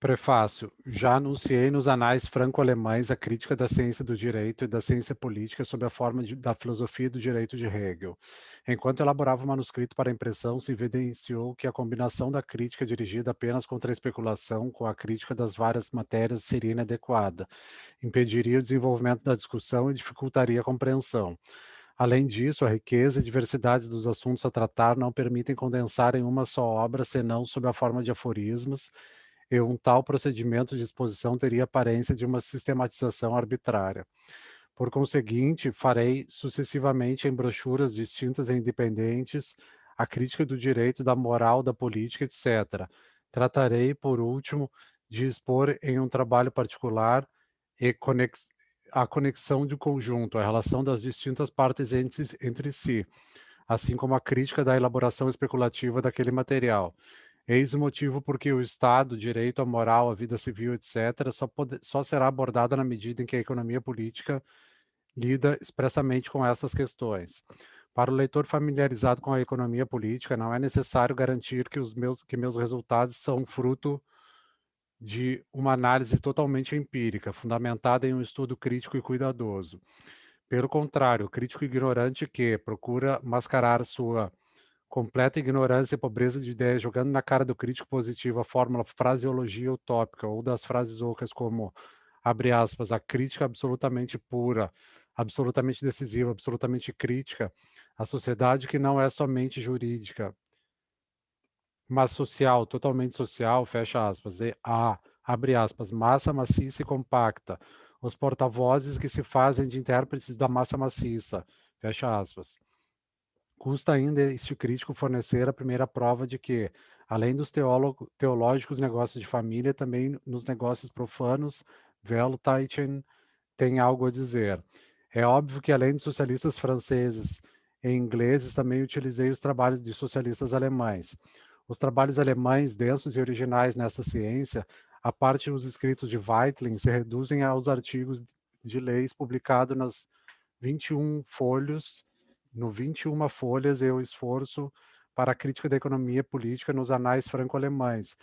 Prefácio. Já anunciei nos anais franco-alemães a crítica da ciência do direito e da ciência política sob a forma da filosofia do direito de Hegel. Enquanto elaborava o manuscrito para impressão, se evidenciou que a combinação da crítica dirigida apenas contra a especulação com a crítica das várias matérias seria inadequada, impediria o desenvolvimento da discussão e dificultaria a compreensão. Além disso, a riqueza e diversidade dos assuntos a tratar não permitem condensar em uma só obra, senão sob a forma de aforismos, e um tal procedimento de exposição teria aparência de uma sistematização arbitrária. Por conseguinte, farei sucessivamente em brochuras distintas e independentes a crítica do direito, da moral, da política, etc. Tratarei, por último, de expor em um trabalho particular e a conexão de conjunto, a relação das distintas partes entre si, assim como a crítica da elaboração especulativa daquele material. Eis o motivo por que o Estado, o direito, a moral, a vida civil, etc., só será abordada na medida em que a economia política lida expressamente com essas questões. Para o leitor familiarizado com a economia política, não é necessário garantir que meus resultados são fruto de uma análise totalmente empírica, fundamentada em um estudo crítico e cuidadoso. Pelo contrário, o crítico ignorante que procura mascarar sua completa ignorância e pobreza de ideias, jogando na cara do crítico positivo a fórmula fraseologia utópica ou das frases ocas como, abre aspas, a crítica absolutamente pura, absolutamente decisiva, absolutamente crítica, a sociedade que não é somente jurídica, mas social, totalmente social, fecha aspas, e a, abre aspas, massa maciça e compacta, os porta-vozes que se fazem de intérpretes da massa maciça, fecha aspas. Custa ainda este crítico fornecer a primeira prova de que, além dos teológicos negócios de família, também nos negócios profanos, Weltanschauung tem algo a dizer. É óbvio que, além dos socialistas franceses e ingleses, também utilizei os trabalhos de socialistas alemães. Os trabalhos alemães, densos e originais nessa ciência, a parte dos escritos de Weitling, se reduzem aos artigos de leis publicados nas 21 folhas no 21 folhas e o esforço para a crítica da economia política nos anais franco-alemães,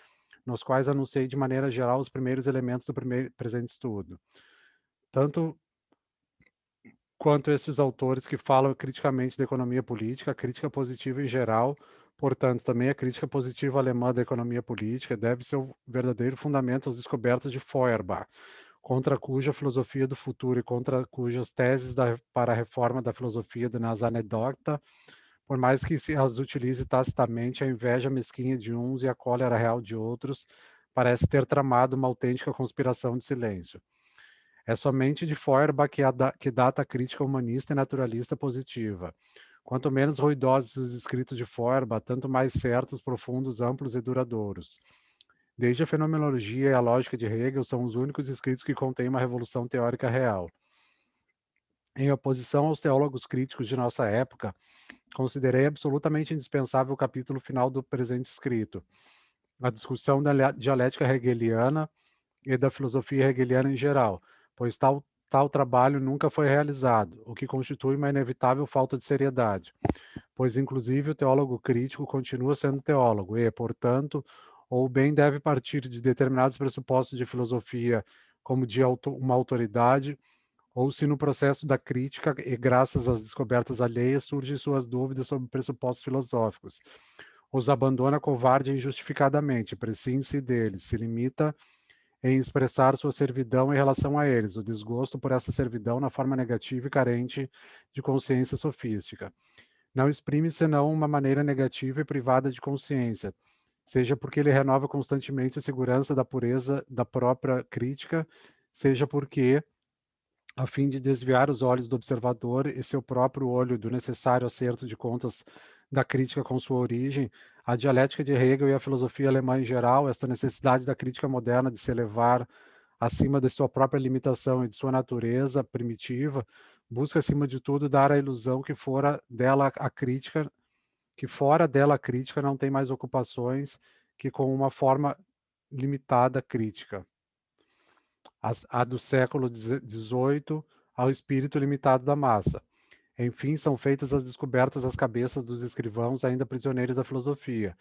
nos quais anunciei de maneira geral os primeiros elementos do presente estudo. Tanto quanto esses autores que falam criticamente da economia política, a crítica positiva em geral, portanto, também a crítica positiva alemã da economia política deve ser o verdadeiro fundamento às descobertas de Feuerbach, contra cuja filosofia do futuro e contra cujas teses para a reforma da filosofia da nas anedota, por mais que se as utilize tacitamente, a inveja mesquinha de uns e a cólera real de outros parece ter tramado uma autêntica conspiração de silêncio. É somente de Feuerbach que data a crítica humanista e naturalista positiva. Quanto menos ruidosos os escritos de Feuerbach, tanto mais certos, profundos, amplos e duradouros. Desde a fenomenologia e a lógica de Hegel são os únicos escritos que contêm uma revolução teórica real. Em oposição aos teólogos críticos de nossa época, considerei absolutamente indispensável o capítulo final do presente escrito, a discussão da dialética hegeliana e da filosofia hegeliana em geral, pois tal trabalho nunca foi realizado, o que constitui uma inevitável falta de seriedade, pois inclusive o teólogo crítico continua sendo teólogo e, portanto, ou bem deve partir de determinados pressupostos de filosofia como de uma autoridade, ou se no processo da crítica e graças às descobertas alheias surgem suas dúvidas sobre pressupostos filosóficos. Os abandona covarde e injustificadamente, prescinde-se deles, se limita em expressar sua servidão em relação a eles, o desgosto por essa servidão na forma negativa e carente de consciência sofística. Não exprime senão uma maneira negativa e privada de consciência, seja porque ele renova constantemente a segurança da pureza da própria crítica, seja porque, a fim de desviar os olhos do observador e seu próprio olho do necessário acerto de contas da crítica com sua origem, a dialética de Hegel e a filosofia alemã em geral, esta necessidade da crítica moderna de se elevar acima de sua própria limitação e de sua natureza primitiva, busca acima de tudo dar a ilusão que fora dela a crítica não tem mais ocupações que com uma forma limitada crítica a do século XVIII ao espírito limitado da massa. Enfim, são feitas as descobertas às cabeças dos escrivãos ainda prisioneiros da filosofia,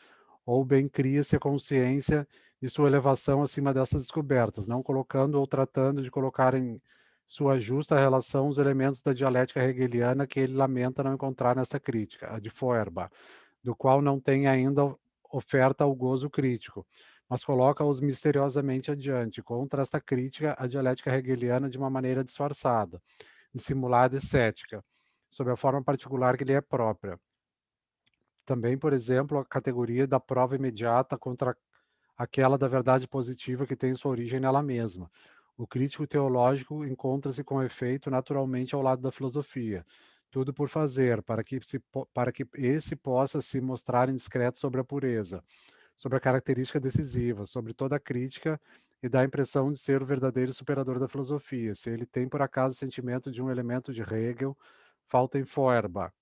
ou bem cria-se a consciência de sua elevação acima dessas descobertas, não colocando ou tratando de colocar em sua justa relação os elementos da dialética hegeliana que ele lamenta não encontrar nessa crítica, a de Feuerbach, do qual não tem ainda oferta ao gozo crítico, mas coloca-os misteriosamente adiante, contra esta crítica à dialética hegeliana de uma maneira disfarçada, dissimulada e cética, sob a forma particular que lhe é própria. Também, por exemplo, a categoria da prova imediata contra aquela da verdade positiva que tem sua origem nela mesma. O crítico teológico encontra-se com efeito naturalmente ao lado da filosofia. Tudo por fazer, para que esse possa se mostrar indiscreto sobre a pureza, sobre a característica decisiva, sobre toda a crítica e dá a impressão de ser o verdadeiro superador da filosofia. Se ele tem por acaso o sentimento de um elemento de Hegel, falta em Feuerbach,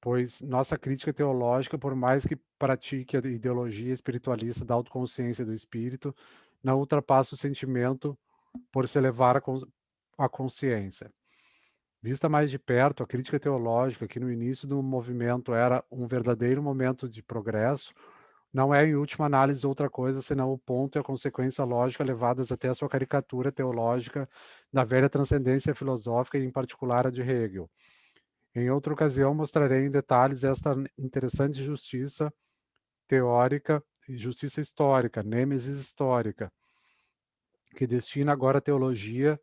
pois nossa crítica teológica, por mais que pratique a ideologia espiritualista da autoconsciência do espírito, não ultrapassa o sentimento por se elevar à consciência. Vista mais de perto, a crítica teológica, que no início do movimento era um verdadeiro momento de progresso, não é, em última análise, outra coisa senão o ponto e a consequência lógica levadas até a sua caricatura teológica da velha transcendência filosófica e, em particular, a de Hegel. Em outra ocasião, mostrarei em detalhes esta interessante justiça teórica e justiça histórica, nêmesis histórica, que destina agora a teologia,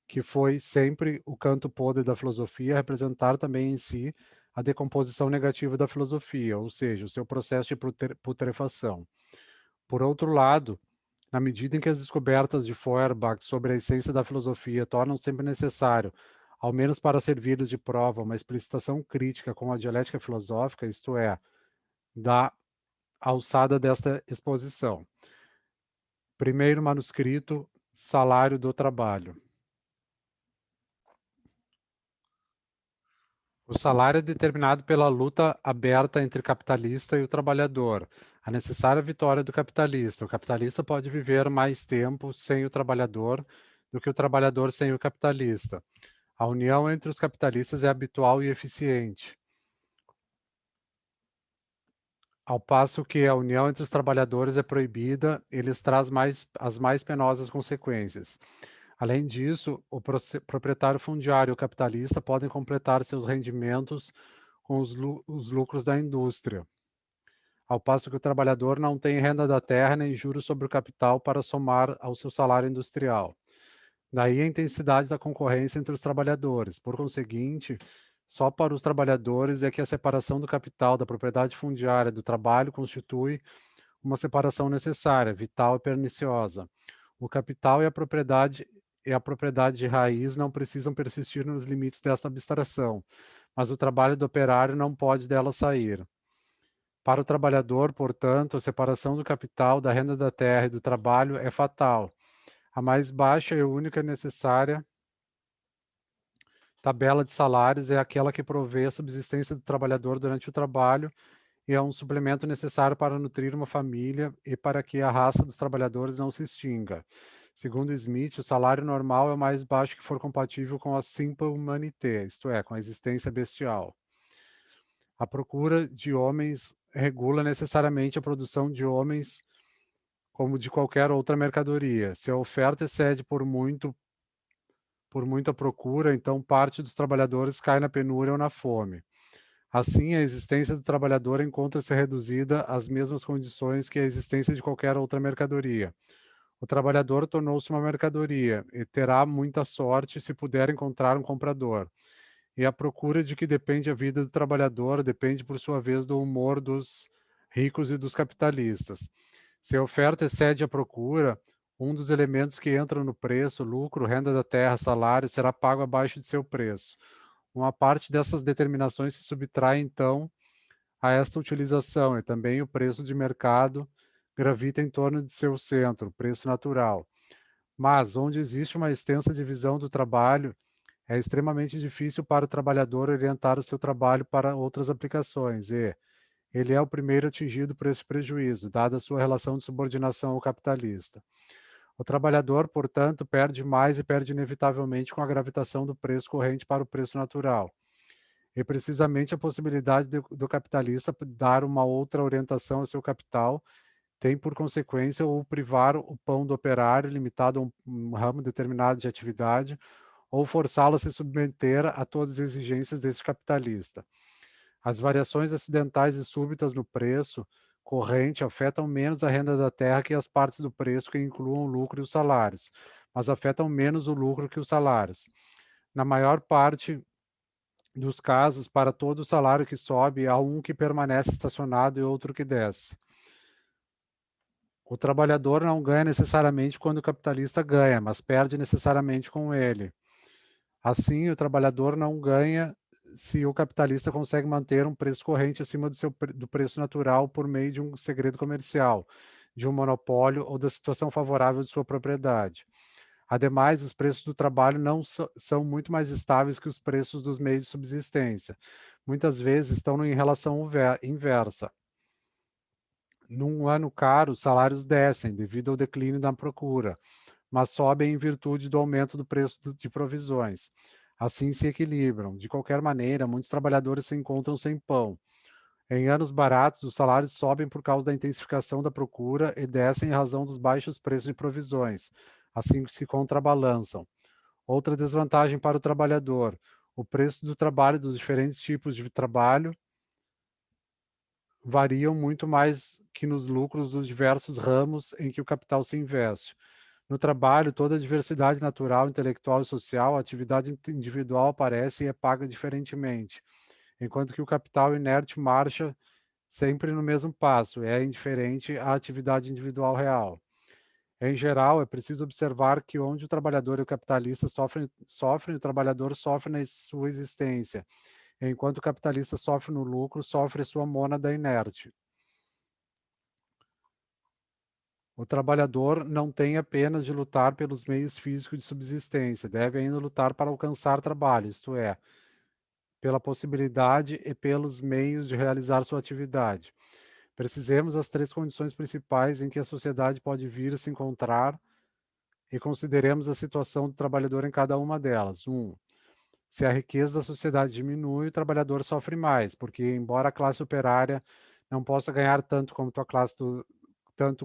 que foi sempre o canto podre da filosofia, a representar também em si a decomposição negativa da filosofia, ou seja, o seu processo de putrefação. Por outro lado, na medida em que as descobertas de Feuerbach sobre a essência da filosofia tornam sempre necessário, ao menos para servir de prova, uma explicitação crítica com a dialética filosófica, isto é, da alçada desta exposição. Primeiro manuscrito, Salário do Trabalho. O salário é determinado pela luta aberta entre o capitalista e o trabalhador, a necessária vitória do capitalista. O capitalista pode viver mais tempo sem o trabalhador do que o trabalhador sem o capitalista. A união entre os capitalistas é habitual e eficiente, ao passo que a união entre os trabalhadores é proibida, eles traz as mais penosas consequências. Além disso, o proprietário fundiário e o capitalista podem completar seus rendimentos com os lucros da indústria, ao passo que o trabalhador não tem renda da terra nem juros sobre o capital para somar ao seu salário industrial. Daí a intensidade da concorrência entre os trabalhadores. Por conseguinte, só para os trabalhadores é que a separação do capital, da propriedade fundiária, do trabalho constitui uma separação necessária, vital e perniciosa. O capital e a propriedade de raiz não precisam persistir nos limites desta abstração, mas o trabalho do operário não pode dela sair. Para o trabalhador, portanto, a separação do capital, da renda da terra e do trabalho é fatal. A mais baixa e única necessária tabela de salários é aquela que provê a subsistência do trabalhador durante o trabalho e é um suplemento necessário para nutrir uma família e para que a raça dos trabalhadores não se extinga. Segundo Smith, o salário normal é o mais baixo que for compatível com a simple humanité, isto é, com a existência bestial. A procura de homens regula necessariamente a produção de homens como de qualquer outra mercadoria. Se a oferta excede por muito a procura, então parte dos trabalhadores cai na penúria ou na fome. Assim, a existência do trabalhador encontra-se reduzida às mesmas condições que a existência de qualquer outra mercadoria. O trabalhador tornou-se uma mercadoria e terá muita sorte se puder encontrar um comprador. E a procura de que depende a vida do trabalhador depende, por sua vez, do humor dos ricos e dos capitalistas. Se a oferta excede a procura, um dos elementos que entram no preço, lucro, renda da terra, salário, será pago abaixo de seu preço. Uma parte dessas determinações se subtrai, então, a esta utilização, e também o preço de mercado gravita em torno de seu centro, preço natural. Mas, onde existe uma extensa divisão do trabalho, é extremamente difícil para o trabalhador orientar o seu trabalho para outras aplicações, e ele é o primeiro atingido por esse prejuízo, dada a sua relação de subordinação ao capitalista. O trabalhador, portanto, perde mais e perde inevitavelmente com a gravitação do preço corrente para o preço natural. E precisamente a possibilidade do capitalista dar uma outra orientação ao seu capital tem por consequência o privar o pão do operário limitado a um ramo determinado de atividade ou forçá-lo a se submeter a todas as exigências desse capitalista. As variações acidentais e súbitas no preço corrente afetam menos a renda da terra que as partes do preço que incluam o lucro e os salários, mas afetam menos o lucro que os salários. Na maior parte dos casos, para todo o salário que sobe, há um que permanece estacionado e outro que desce. O trabalhador não ganha necessariamente quando o capitalista ganha, mas perde necessariamente com ele. Assim, o trabalhador não ganha se o capitalista consegue manter um preço corrente acima do preço natural por meio de um segredo comercial, de um monopólio ou da situação favorável de sua propriedade. Ademais, os preços do trabalho não são muito mais estáveis que os preços dos meios de subsistência. Muitas vezes estão em relação inversa. Num ano caro, os salários descem devido ao declínio da procura, mas sobem em virtude do aumento do preço de provisões. Assim se equilibram. De qualquer maneira, muitos trabalhadores se encontram sem pão. Em anos baratos, os salários sobem por causa da intensificação da procura e descem em razão dos baixos preços de provisões, assim que se contrabalançam. Outra desvantagem para o trabalhador: o preço do trabalho dos diferentes tipos de trabalho variam muito mais que nos lucros dos diversos ramos em que o capital se investe. No trabalho, toda a diversidade natural, intelectual e social, a atividade individual aparece e é paga diferentemente, enquanto que o capital inerte marcha sempre no mesmo passo, é indiferente à atividade individual real. Em geral, é preciso observar que onde o trabalhador e o capitalista sofrem, o trabalhador sofre na sua existência, enquanto o capitalista sofre no lucro, sofre a sua mônada inerte. O trabalhador não tem apenas de lutar pelos meios físicos de subsistência, deve ainda lutar para alcançar trabalho, isto é, pela possibilidade e pelos meios de realizar sua atividade. Precisemos as três condições principais em que a sociedade pode vir a se encontrar e consideremos a situação do trabalhador em cada uma delas. 1. Se a riqueza da sociedade diminui, o trabalhador sofre mais, porque embora a classe operária não possa ganhar tanto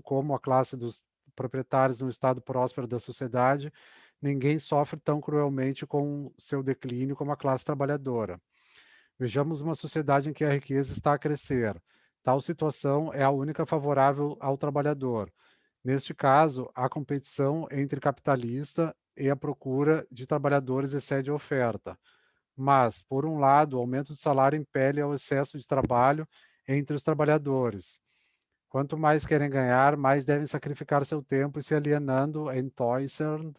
como a classe dos proprietários no estado próspero da sociedade, ninguém sofre tão cruelmente com seu declínio como a classe trabalhadora. Vejamos uma sociedade em que a riqueza está a crescer. Tal situação é a única favorável ao trabalhador. Neste caso, a competição entre capitalista e a procura de trabalhadores excede a oferta. Mas, por um lado, o aumento do salário impele ao excesso de trabalho entre os trabalhadores. Quanto mais querem ganhar, mais devem sacrificar seu tempo e se alienando, entäußernd,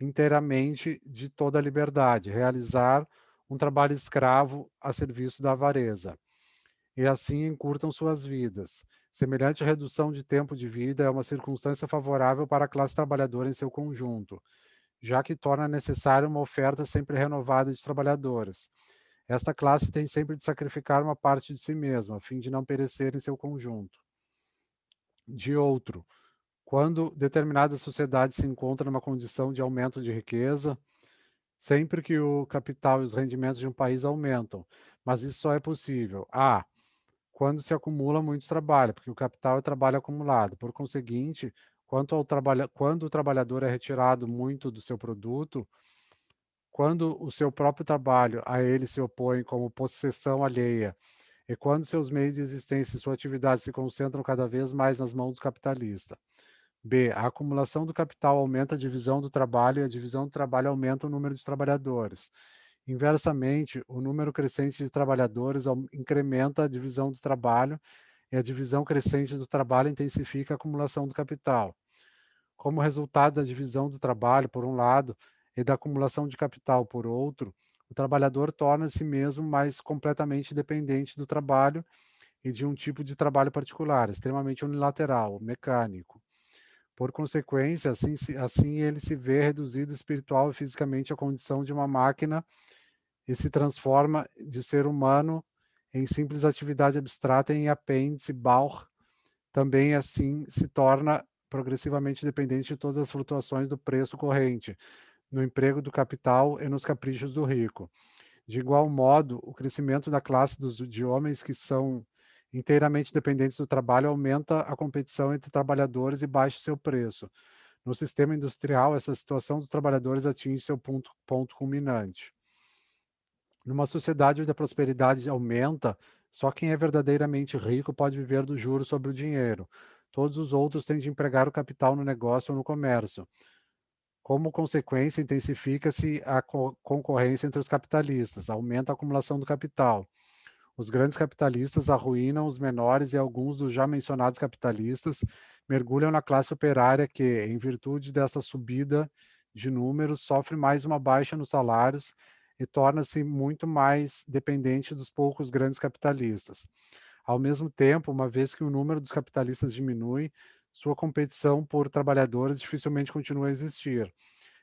inteiramente de toda a liberdade, realizar um trabalho escravo a serviço da avareza, e assim encurtam suas vidas. Semelhante redução de tempo de vida é uma circunstância favorável para a classe trabalhadora em seu conjunto, já que torna necessária uma oferta sempre renovada de trabalhadores. Esta classe tem sempre de sacrificar uma parte de si mesma, a fim de não perecer em seu conjunto. De outro, quando determinada sociedade se encontra numa condição de aumento de riqueza, sempre que o capital e os rendimentos de um país aumentam, mas isso só é possível quando se acumula muito trabalho, porque o capital é trabalho acumulado. Por conseguinte, quando o trabalhador é retirado muito do seu produto, quando o seu próprio trabalho a ele se opõe como possessão alheia, e quando seus meios de existência e sua atividade se concentram cada vez mais nas mãos do capitalista. B. A acumulação do capital aumenta a divisão do trabalho e a divisão do trabalho aumenta o número de trabalhadores. Inversamente, o número crescente de trabalhadores incrementa a divisão do trabalho e a divisão crescente do trabalho intensifica a acumulação do capital. Como resultado da divisão do trabalho, por um lado, e da acumulação de capital, por outro, o trabalhador torna-se mesmo mais completamente dependente do trabalho e de um tipo de trabalho particular, extremamente unilateral, mecânico. Por consequência, assim ele se vê reduzido espiritual e fisicamente à condição de uma máquina e se transforma de ser humano em simples atividade abstrata em apêndice Bauch, também assim se torna progressivamente dependente de todas as flutuações do preço corrente, no emprego do capital e nos caprichos do rico. De igual modo, o crescimento da classe de homens que são inteiramente dependentes do trabalho aumenta a competição entre trabalhadores e baixa o seu preço. No sistema industrial, essa situação dos trabalhadores atinge seu ponto culminante. Numa sociedade onde a prosperidade aumenta, só quem é verdadeiramente rico pode viver do juro sobre o dinheiro. Todos os outros têm de empregar o capital no negócio ou no comércio. Como consequência, intensifica-se a concorrência entre os capitalistas, aumenta a acumulação do capital. Os grandes capitalistas arruinam os menores e alguns dos já mencionados capitalistas mergulham na classe operária que, em virtude dessa subida de números, sofre mais uma baixa nos salários e torna-se muito mais dependente dos poucos grandes capitalistas. Ao mesmo tempo, uma vez que o número dos capitalistas diminui, sua competição por trabalhadores dificilmente continua a existir,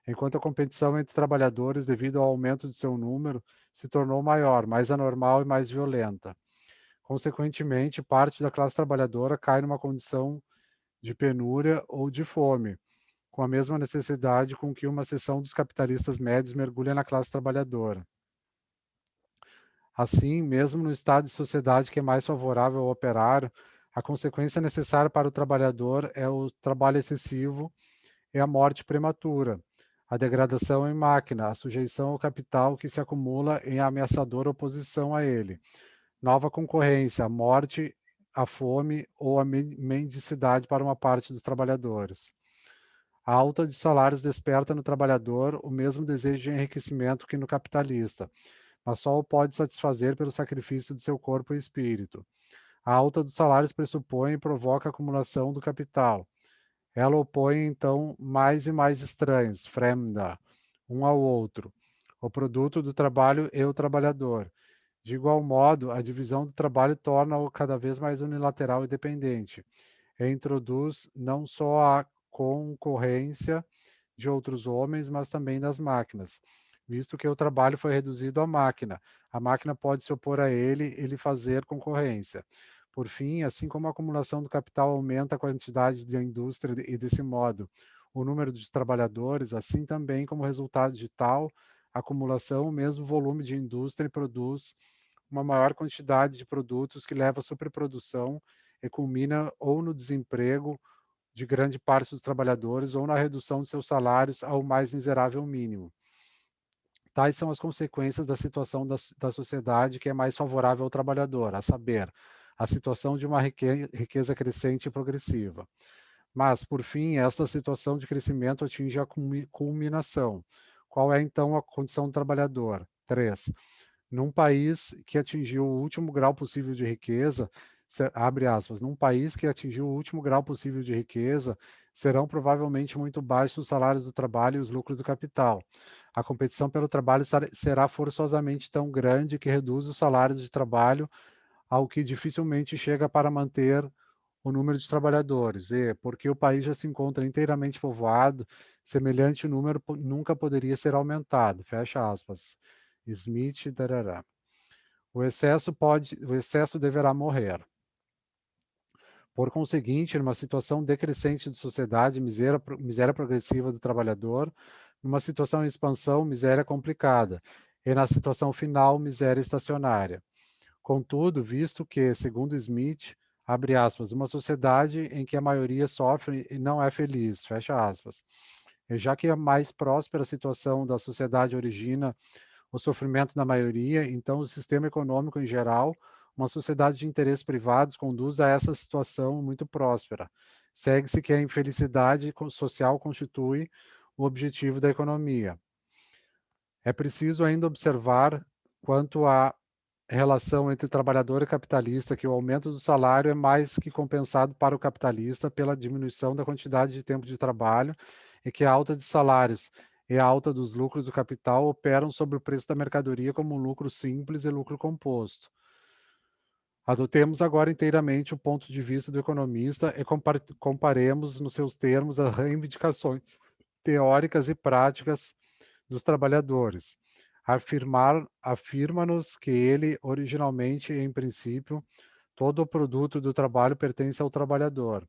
enquanto a competição entre trabalhadores, devido ao aumento de seu número, se tornou maior, mais anormal e mais violenta. Consequentemente, parte da classe trabalhadora cai numa condição de penúria ou de fome, com a mesma necessidade com que uma seção dos capitalistas médios mergulha na classe trabalhadora. Assim, mesmo no estado de sociedade que é mais favorável ao operário, a consequência necessária para o trabalhador é o trabalho excessivo e a morte prematura, a degradação em máquina, a sujeição ao capital que se acumula em ameaçadora oposição a ele, nova concorrência, a morte, a fome ou a mendicidade para uma parte dos trabalhadores. A alta de salários desperta no trabalhador o mesmo desejo de enriquecimento que no capitalista, mas só o pode satisfazer pelo sacrifício de seu corpo e espírito. A alta dos salários pressupõe e provoca a acumulação do capital. Ela opõe, então, mais e mais estranhos, fremda, um ao outro, o produto do trabalho e o trabalhador. De igual modo, a divisão do trabalho torna-o cada vez mais unilateral e dependente, e introduz não só a concorrência de outros homens, mas também das máquinas, visto que o trabalho foi reduzido à máquina. A máquina pode se opor a ele e lhe fazer concorrência. Por fim, assim como a acumulação do capital aumenta a quantidade da indústria e, desse modo, o número de trabalhadores, assim também, como resultado de tal acumulação, o mesmo volume de indústria produz uma maior quantidade de produtos que leva à superprodução e culmina ou no desemprego de grande parte dos trabalhadores ou na redução de seus salários ao mais miserável mínimo. Tais são as consequências da situação da sociedade que é mais favorável ao trabalhador, a saber, a situação de uma riqueza crescente e progressiva. Mas, por fim, esta situação de crescimento atinge a culminação. Qual é, então, a condição do trabalhador? 3. Num país que atingiu o último grau possível de riqueza, abre aspas, num país que atingiu o último grau possível de riqueza, serão provavelmente muito baixos os salários do trabalho e os lucros do capital. A competição pelo trabalho será forçosamente tão grande que reduz os salários de trabalho ao que dificilmente chega para manter o número de trabalhadores, e, porque o país já se encontra inteiramente povoado, semelhante número nunca poderia ser aumentado, fecha aspas. Smith, tarará. O excesso deverá morrer. Por conseguinte, numa situação decrescente de sociedade, miséria progressiva do trabalhador, numa situação em expansão, miséria complicada, e na situação final, miséria estacionária. Contudo, visto que, segundo Smith, abre aspas, uma sociedade em que a maioria sofre e não é feliz, fecha aspas, e já que a mais próspera situação da sociedade origina o sofrimento da maioria, então o sistema econômico em geral, uma sociedade de interesses privados, conduz a essa situação muito próspera. Segue-se que a infelicidade social constitui o objetivo da economia. É preciso ainda observar quanto à relação entre trabalhador e capitalista, que o aumento do salário é mais que compensado para o capitalista pela diminuição da quantidade de tempo de trabalho e que a alta de salários e a alta dos lucros do capital operam sobre o preço da mercadoria como um lucro simples e lucro composto. Adotemos agora inteiramente o ponto de vista do economista e comparemos nos seus termos as reivindicações teóricas e práticas dos trabalhadores. Afirma-nos que ele, originalmente e em princípio, todo o produto do trabalho pertence ao trabalhador.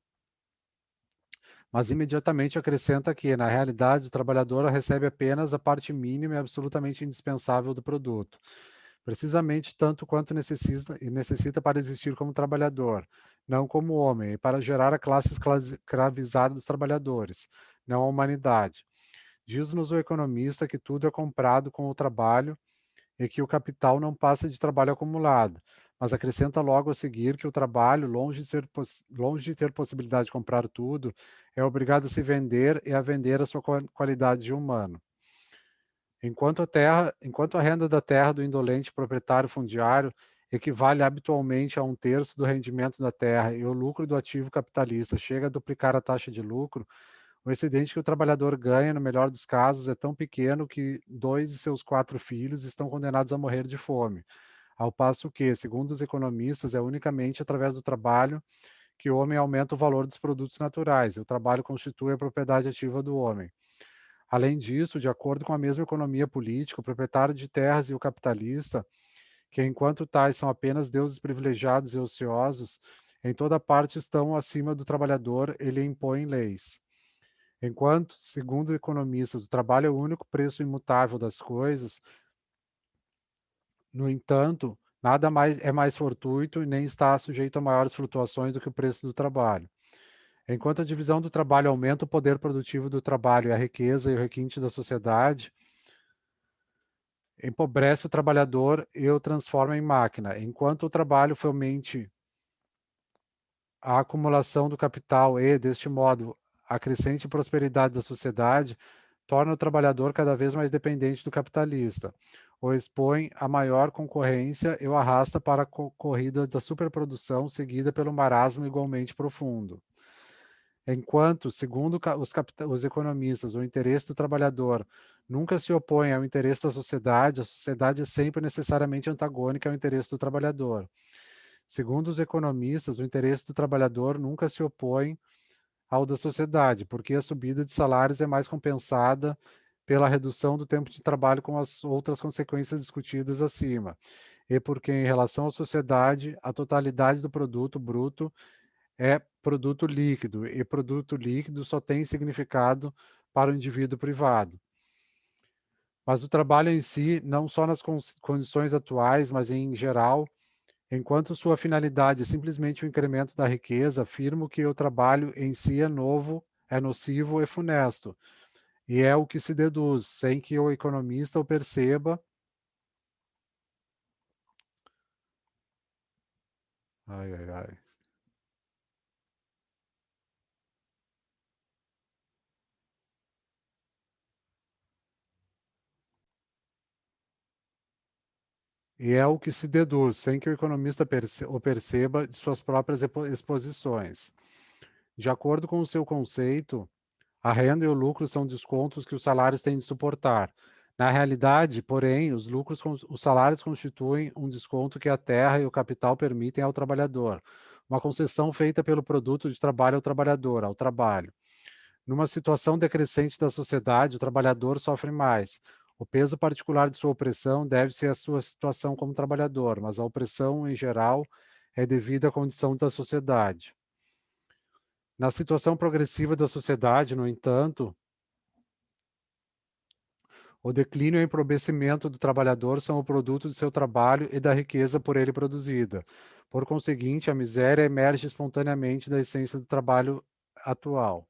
mas imediatamente acrescenta que, na realidade, o trabalhador recebe apenas a parte mínima e absolutamente indispensável do produto, precisamente tanto quanto necessita para existir como trabalhador, não como homem, e para gerar a classe escravizada dos trabalhadores, não a humanidade. Diz-nos o economista que tudo é comprado com o trabalho e que o capital não passa de trabalho acumulado, mas acrescenta logo a seguir que o trabalho, longe de ter possibilidade de comprar tudo, é obrigado a se vender e a vender a sua qualidade de humano. Enquanto a renda da terra do indolente proprietário fundiário equivale habitualmente a um terço do rendimento da terra e o lucro do ativo capitalista chega a duplicar a taxa de lucro, o excedente que o trabalhador ganha, no melhor dos casos, é tão pequeno que 2 de seus 4 filhos estão condenados a morrer de fome, ao passo que, segundo os economistas, é unicamente através do trabalho que o homem aumenta o valor dos produtos naturais, e o trabalho constitui a propriedade ativa do homem. Além disso, de acordo com a mesma economia política, o proprietário de terras e o capitalista, que enquanto tais são apenas deuses privilegiados e ociosos, em toda parte estão acima do trabalhador e lhe impõem leis. Enquanto, segundo economistas, o trabalho é o único preço imutável das coisas, no entanto, nada mais é mais fortuito e nem está sujeito a maiores flutuações do que o preço do trabalho. Enquanto a divisão do trabalho aumenta o poder produtivo do trabalho e a riqueza e o requinte da sociedade, empobrece o trabalhador e o transforma em máquina. Enquanto o trabalho fomente a acumulação do capital e, deste modo, a crescente prosperidade da sociedade, torna o trabalhador cada vez mais dependente do capitalista, o expõe a maior concorrência e o arrasta para a corrida da superprodução seguida pelo marasmo igualmente profundo. Enquanto, segundo os economistas, o interesse do trabalhador nunca se opõe ao interesse da sociedade, a sociedade é sempre necessariamente antagônica ao interesse do trabalhador. Segundo os economistas, o interesse do trabalhador nunca se opõe ao da sociedade, porque a subida de salários é mais compensada pela redução do tempo de trabalho com as outras consequências discutidas acima, e porque, em relação à sociedade, a totalidade do produto bruto é produto líquido, e produto líquido só tem significado para o indivíduo privado. Mas o trabalho em si, não só nas condições atuais, mas em geral, enquanto sua finalidade é simplesmente o incremento da riqueza, afirmo que o trabalho em si é novo, é nocivo e funesto, e é o que se deduz, sem que o economista o perceba. Ai, ai, ai. E é o que se deduz, sem que o economista o perceba de suas próprias exposições. De acordo com o seu conceito, a renda e o lucro são descontos que os salários têm de suportar. Na realidade, porém, os salários constituem um desconto que a terra e o capital permitem ao trabalhador, uma concessão feita pelo produto de trabalho ao trabalhador, ao trabalho. Numa situação decrescente da sociedade, o trabalhador sofre mais. O peso particular de sua opressão deve-se à sua situação como trabalhador, mas a opressão, em geral, é devida à condição da sociedade. Na situação progressiva da sociedade, no entanto, o declínio e o empobrecimento do trabalhador são o produto de seu trabalho e da riqueza por ele produzida. Por conseguinte, a miséria emerge espontaneamente da essência do trabalho atual.